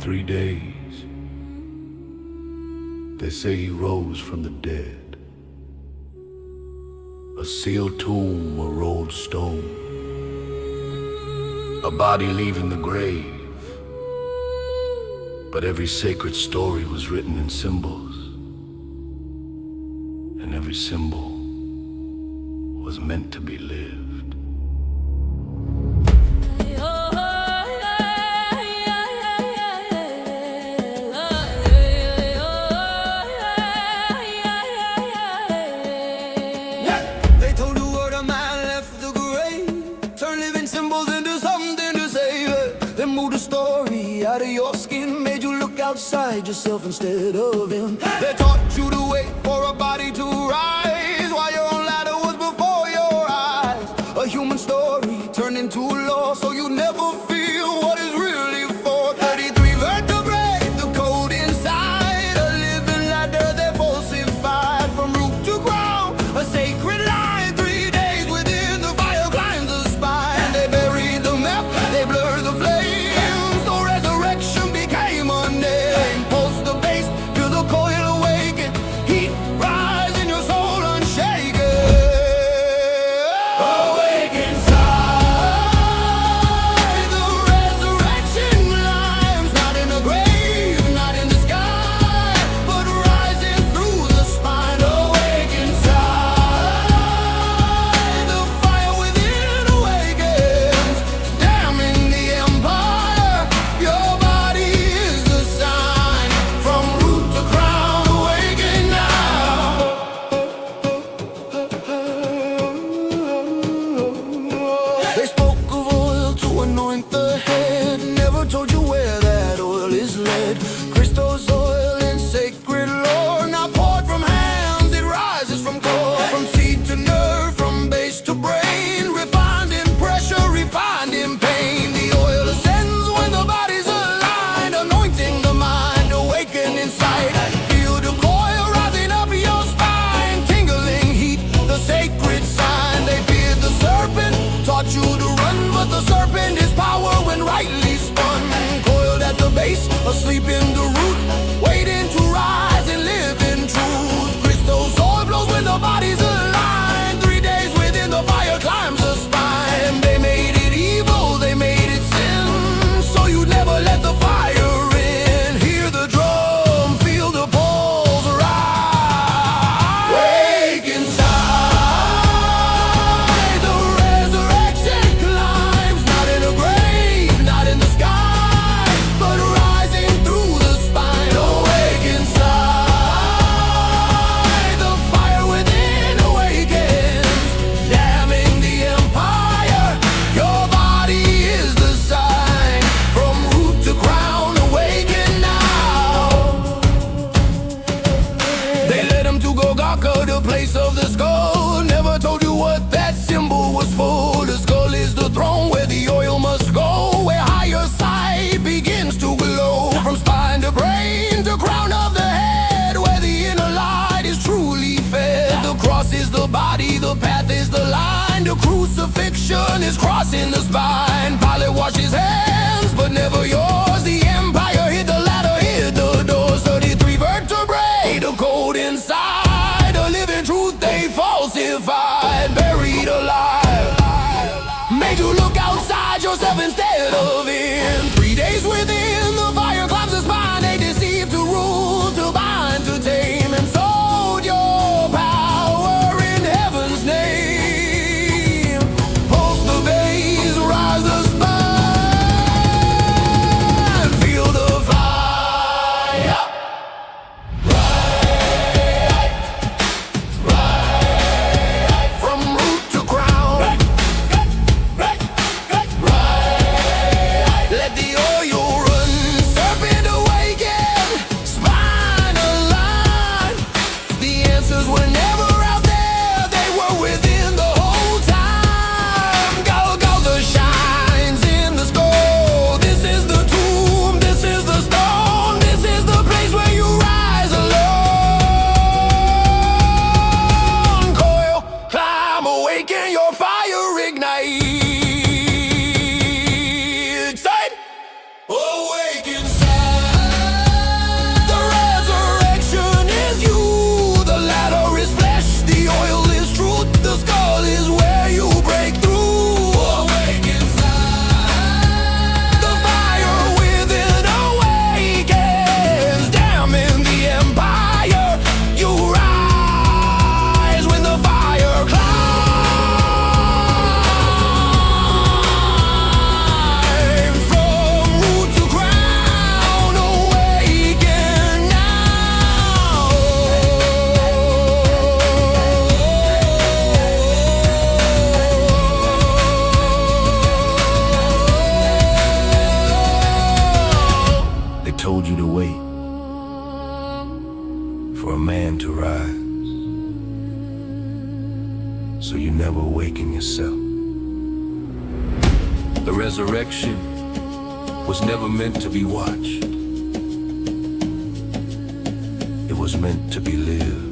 3 days. They say he rose from the dead. A sealed tomb, a rolled stone, a body leaving the grave. But every sacred story was written in symbols, and every symbol was meant to be lived. Out of your skin, made you look outside yourself instead of him. They taught you to wait for a body to rise while your own ladder was before your eyes. A human story turned into law, so you never feel what is really for. 33 vertebrae, the code inside, a living ladder they falsified from root to crown, a sacred line. 3 days within the fire climbs the spine. They buried the map, they blurred the flame. Asleep in the root, waiting to rise and live in truth. Crystal soul flows when the body's aligned. 3 days within the fire climbs the spine. They made it evil, they made it sin, so you never let the fire in. Hear the drum, feel the pulse rise. Wake inside, the resurrection climbs. Not in a grave, not in the sky, but of the skull. Never told you what that symbol was for. The skull is the throne where the oil must go, where higher sight begins to glow. From spine to brain to crown of the head, where the inner light is truly fed. The cross is the body, the path is the line. The crucifixion is crossing the spine. Pilate washed his hands, but never yours. The empire hit the ladder, hit the doors. 33 vertebrae, the code inside. Living truth they falsified, buried alive. Made you look outside yourself instead of in. 3 days within the fire climbs the spine. They deceive to rule, to bind, to tame, and sold your power in heaven's name. Pulse the bass, rise the spine. Feel the fire. Let the oil run, serpent awaken. so you never awaken yourself. The resurrection was never meant to be watched. It was meant to be lived.